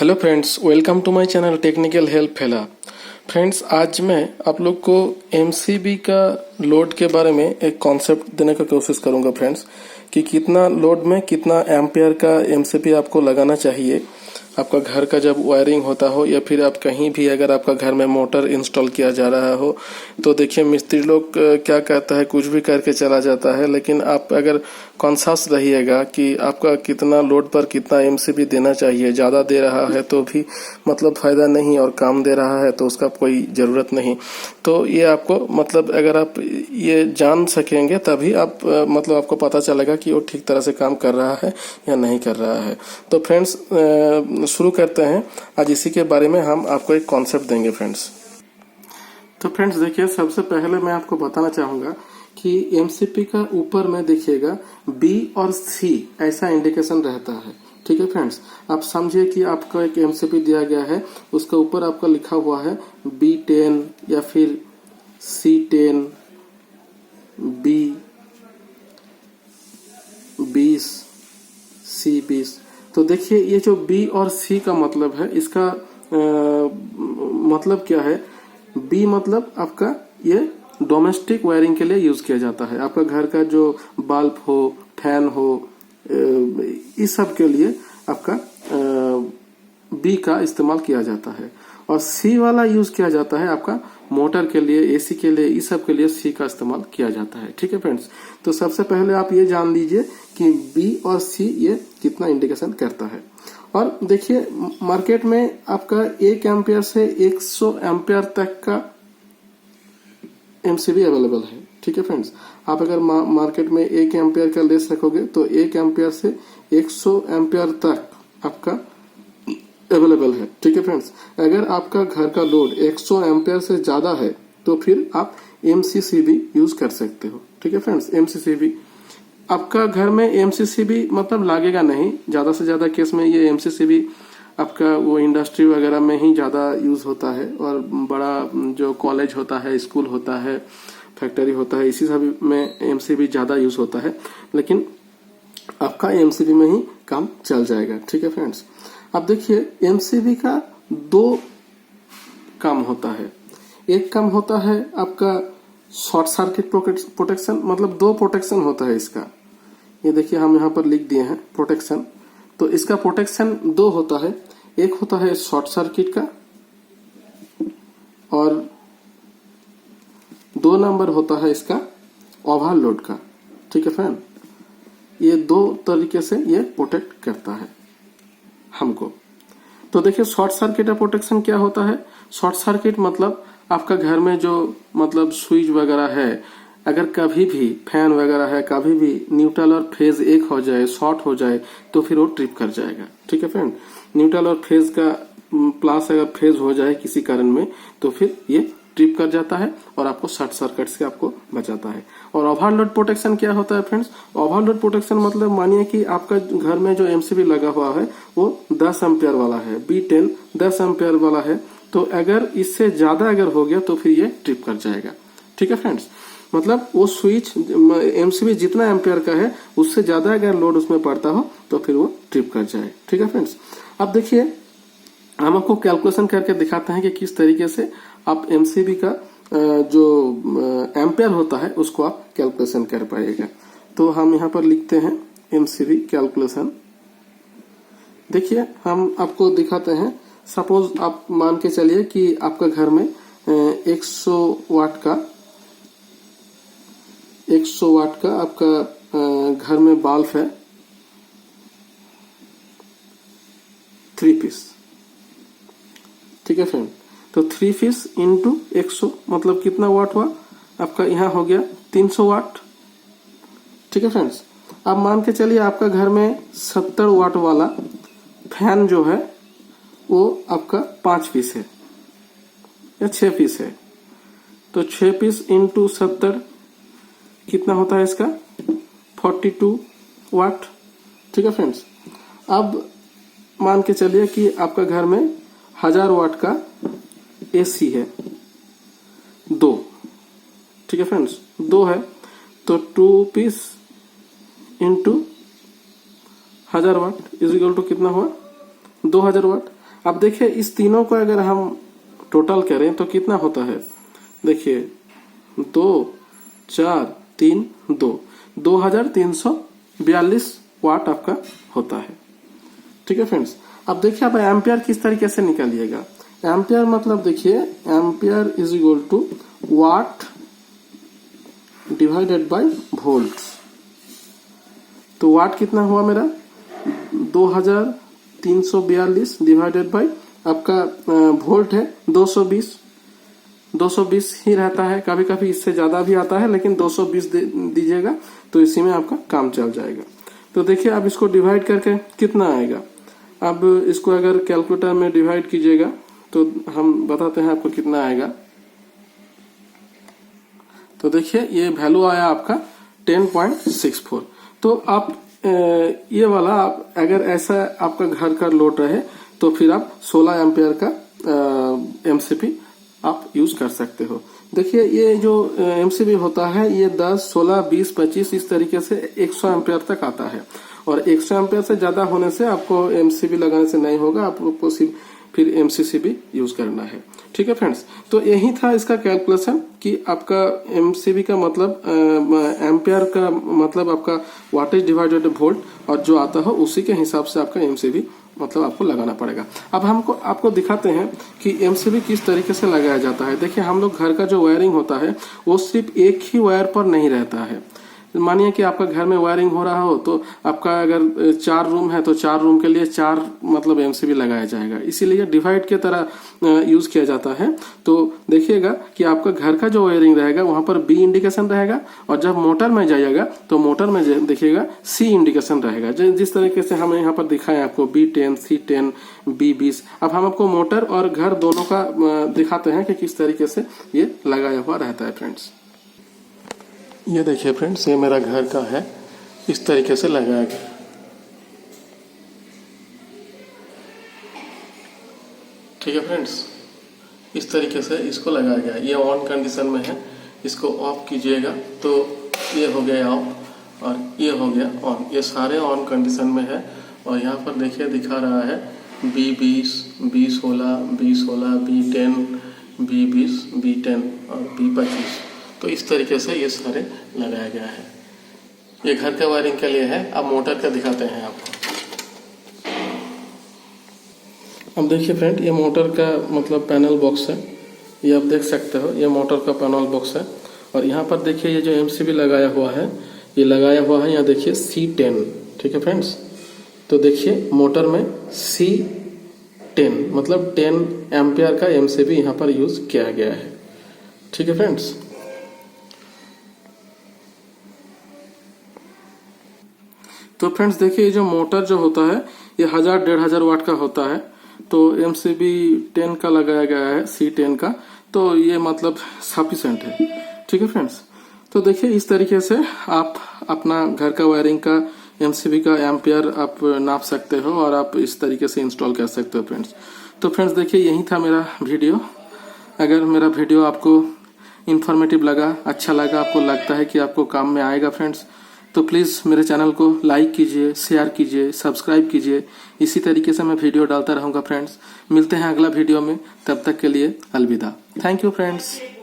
Hello friends, welcome to my channel technical help फैला। Friends, आज मैं आप लोग को एमसीबी का लोड के बारे में एक कॉन्सेप्ट देने का कोशिश करूंगा फ्रेंड्स, कि कितना लोड में कितना एम्पियर का एमसीबी आपको लगाना चाहिए। आपका घर का जब वायरिंग होता हो या फिर आप कहीं भी अगर आपका घर में मोटर इंस्टॉल किया जा रहा हो तो देखिए मिस्त्री लोग क्या कहता है, कुछ भी करके चला जाता है। लेकिन आप अगर कॉन्शियस रहिएगा कि आपका कितना लोड पर कितना एमसीबी देना चाहिए। ज़्यादा दे रहा है तो भी मतलब फ़ायदा नहीं, और कम दे रहा है तो उसका कोई ज़रूरत नहीं। तो ये आपको मतलब अगर आप ये जान सकेंगे तभी आप मतलब आपको पता चलेगा कि वो ठीक तरह से काम कर रहा है या नहीं कर रहा है। तो फ्रेंड्स, शुरू करते हैं। आज इसी के बारे में हम आपको एक कॉन्सेप्ट देंगे फ्रेंड्स। तो फ्रेंड्स देखिए, सबसे पहले मैं आपको बताना चाहूँगा कि एमसीबी का ऊपर में देखिएगा बी और सी ऐसा इंडिकेशन रहता है। ठीक है फ्रेंड्स, आप समझिए कि आपको एक एमसीबी दिया गया है, उसके ऊपर आपका लिखा हुआ है B10 या फिर C10, B20, C20। तो देखिए ये जो बी और सी का मतलब है, इसका मतलब क्या है। बी मतलब आपका ये डोमेस्टिक वायरिंग के लिए यूज किया जाता है। आपका घर का जो बल्ब हो, फैन हो, इस सब के लिए आपका बी का इस्तेमाल किया जाता है। और सी वाला यूज किया जाता है आपका मोटर के लिए, एसी के लिए, इस सब के लिए सी का इस्तेमाल किया जाता है। ठीक है फ्रेंड्स, तो सबसे पहले आप ये जान लीजिए कि बी और सी ये कितना इंडिकेशन करता है। और देखिए मार्केट में आपका 1 एम्पियर से 100 एम्पियर तक का एमसीबी अवेलेबल है। ठीक है फ्रेंड्स, आप अगर मार्केट में 1 एम्पियर का लेस रखोगे तो 1 एम्पियर से 100 एम्पियर तक आपका अवेलेबल है। ठीक है फ्रेंड्स, अगर आपका घर का लोड 100 एम्पियर से ज्यादा है तो फिर आप एमसीसीबी यूज कर सकते हो। ठीक है फ्रेंड्स, एमसीसीबी आपका घर में एमसीसीबी मतलब लागेगा नहीं। ज्यादा से ज्यादा केस में ये एमसीसीबी आपका वो इंडस्ट्री वगैरह में ही ज्यादा यूज होता है, और बड़ा जो कॉलेज होता है, स्कूल होता है, फैक्ट्री होता है, इसी सब में एमसीबी ज्यादा यूज होता है। लेकिन आपका एमसीबी में ही काम चल जाएगा। ठीक है फ्रेंड्स, अब देखिए एमसीबी का 2 काम होता है। एक काम होता है आपका शॉर्ट सर्किट प्रोटेक्शन, मतलब 2 प्रोटेक्शन होता है इसका। ये देखिए हम यहाँ पर लिख दिए हैं प्रोटेक्शन। तो इसका प्रोटेक्शन 2 होता है। एक होता है शॉर्ट सर्किट का, और 2 नंबर होता है इसका ओवरलोड का। ठीक है फ्रेंड, ये 2 तरीके से ये प्रोटेक्ट करता है हमको। तो देखिए शॉर्ट सर्किट का प्रोटेक्शन क्या होता है। शॉर्ट सर्किट मतलब आपका घर में जो मतलब स्विच वगैरह है, अगर कभी भी फैन वगैरह है, कभी भी न्यूट्रल और फेज एक हो जाए, शॉर्ट हो जाए, तो फिर वो ट्रिप कर जाएगा। ठीक है फ्रेंड, न्यूट्रल और फेज का प्लस अगर फेज हो जाए किसी कारण में तो फिर ये ट्रिप कर जाता है और आपको शॉर्ट सर्किट से आपको बचाता है। और ओवरलोड प्रोटेक्शन क्या होता है फ्रेंड्स। ओवरलोड प्रोटेक्शन मतलब मानिए कि आपका घर में जो एमसीबी लगा हुआ है वो 10 एम्पियर वाला है, B10 10 एम्पियर वाला है, तो अगर इससे ज्यादा अगर हो गया तो फिर ये ट्रिप कर जाएगा। ठीक है फ्रेंड्स, मतलब वो स्विच एमसीबी जितना एम्पियर का है उससे ज्यादा अगर लोड उसमें पड़ता हो तो फिर वो ट्रिप कर जाए। ठीक है फ्रेंड्स, अब देखिए हम आपको कैलकुलेशन करके दिखाते हैं कि किस तरीके से आप एमसीबी का जो एम्पियर होता है उसको आप कैलकुलेशन कर पाएगा। तो हम यहाँ पर लिखते हैं एमसीबी कैलकुलेशन। देखिए हम आपको दिखाते हैं। सपोज आप मान के चलिए कि आपका घर में 100 वाट का आपका घर में बल्ब है 3 पीस। ठीक है फ्रेंड, तो 3 पीस इंटू 100 मतलब कितना वाट हुआ आपका, यहाँ हो गया 300 वाट। ठीक है फ्रेंड्स, अब मान के चलिए आपका घर में 70 वाट वाला फैन जो है वो आपका 5 पीस है या 6 पीस है। तो 6 पीस इंटू 70 कितना होता है इसका 42 वाट। ठीक है फ्रेंड्स, अब मान के चलिए कि आपका घर में 1000 वाट का एसी है 2। ठीक है फ्रेंड्स, 2 है तो 2 piece into 1000 watt is equal to कितना हुआ 2000 वाट। अब देखिए इस तीनों को अगर हम टोटल करें तो कितना होता है, देखिए 2 4 3 2 2342 वाट आपका होता है। ठीक है फ्रेंड्स। अब देखिए अब एम्पियर किस तरीके से निकालिएगा। एम्पियर मतलब देखिए ampere is equal to watt divided by volt. तो वाट कितना हुआ मेरा 2342 डिवाइडेड बाय आपका वोल्ट है 220 ही रहता है, कभी कभी इससे ज्यादा भी आता है, लेकिन 220 दीजिएगा तो इसी में आपका काम चल जाएगा। तो देखिए अब इसको डिवाइड करके कितना आएगा। अब इसको अगर कैलकुलेटर में डिवाइड कीजिएगा तो हम बताते हैं आपको कितना आएगा। तो देखिए ये वैल्यू आया आपका 10.64। तो आप ये वाला आप अगर ऐसा आपका घर का लोड रहे तो फिर आप 16 एम्पियर का एमसीबी आप यूज कर सकते हो। देखिए ये जो एमसीबी होता है ये 10, 16, 20, 25 इस तरीके से 100 एम्पियर तक आता है, और 100 एम्पियर से ज्यादा होने से आपको एमसीबी लगाने से नहीं होगा, आपको सिर्फ फिर एमसीसीबी यूज करना है। ठीक है फ्रेंड्स। तो यही था इसका कैलकुलेशन कि आपका एमसीबी का मतलब एम्पियर का मतलब आपका वाटेज डिवाइडेड वोल्ट, और जो आता हो उसी के हिसाब से आपका एमसीबी मतलब आपको लगाना पड़ेगा। अब हमको आपको दिखाते हैं कि एमसीबी किस तरीके से लगाया जाता है। देखिए हम लोग घर का जो वायरिंग होता है वो सिर्फ एक ही वायर पर नहीं रहता है। मानिए कि आपका घर में वायरिंग हो रहा हो तो आपका अगर 4 रूम है तो 4 रूम के लिए 4 मतलब एमसीबी लगाया जाएगा, इसीलिए डिवाइड के तरह यूज किया जाता है। तो देखिएगा कि आपका घर का जो वायरिंग रहेगा वहां पर बी इंडिकेशन रहेगा, और जब मोटर में जाइएगा तो मोटर में देखिएगा सी इंडिकेशन रहेगा। जिस तरीके से हम यहाँ पर दिखाएं आपको B10, C10, B20। अब हम आपको मोटर और घर दोनों का दिखाते हैं कि किस तरीके से ये लगाया हुआ रहता है फ्रेंड्स। ये देखिए फ्रेंड्स, ये मेरा घर का है, इस तरीके से लगाया गया। ठीक है फ्रेंड्स, इस तरीके से इसको लगाया गया। ये ऑन कंडीशन में है, इसको ऑफ कीजिएगा तो ये हो गया ऑफ और ये हो गया ऑन। ये सारे ऑन कंडीशन में है, और यहाँ पर देखिए दिखा रहा है B20, B16, B16, B10, B20, B10 और B25। तो इस तरीके से ये सारे लगाया गया है। ये घर के वायरिंग के लिए है। अब मोटर का दिखाते हैं आपको। अब देखिए फ्रेंड, ये मोटर का मतलब पैनल बॉक्स है, ये आप देख सकते हो, ये मोटर का पैनल बॉक्स है। और यहाँ पर देखिए ये जो एमसीबी लगाया हुआ है, ये लगाया हुआ है यहाँ देखिए C10। ठीक है फ्रेंड्स। तो देखिए मोटर में C10 मतलब 10 एम्पियर का एमसीबी यहाँ पर यूज किया गया है। ठीक है फ्रेंड्स। तो फ्रेंड्स देखिए ये जो मोटर जो होता है ये 1000-1500 वाट का होता है। तो एमसीबी 10 का लगाया गया है, C10 का, तो ये मतलब सफिशिएंट है। ठीक है फ्रेंड्स। तो देखिए इस तरीके से आप अपना घर का वायरिंग का एमसीबी का एम्पियर आप नाप सकते हो और आप इस तरीके से इंस्टॉल कर सकते हो फ्रेंड्स। तो फ्रेंड्स देखिए यही था मेरा वीडियो। अगर मेरा वीडियो आपको इंफॉर्मेटिव लगा, अच्छा लगा, आपको लगता है कि आपको काम में आएगा फ्रेंड्स, तो प्लीज़ मेरे चैनल को लाइक कीजिए, शेयर कीजिए, सब्सक्राइब कीजिए। इसी तरीके से मैं वीडियो डालता रहूँगा फ्रेंड्स। मिलते हैं अगला वीडियो में, तब तक के लिए अलविदा। Thank you friends.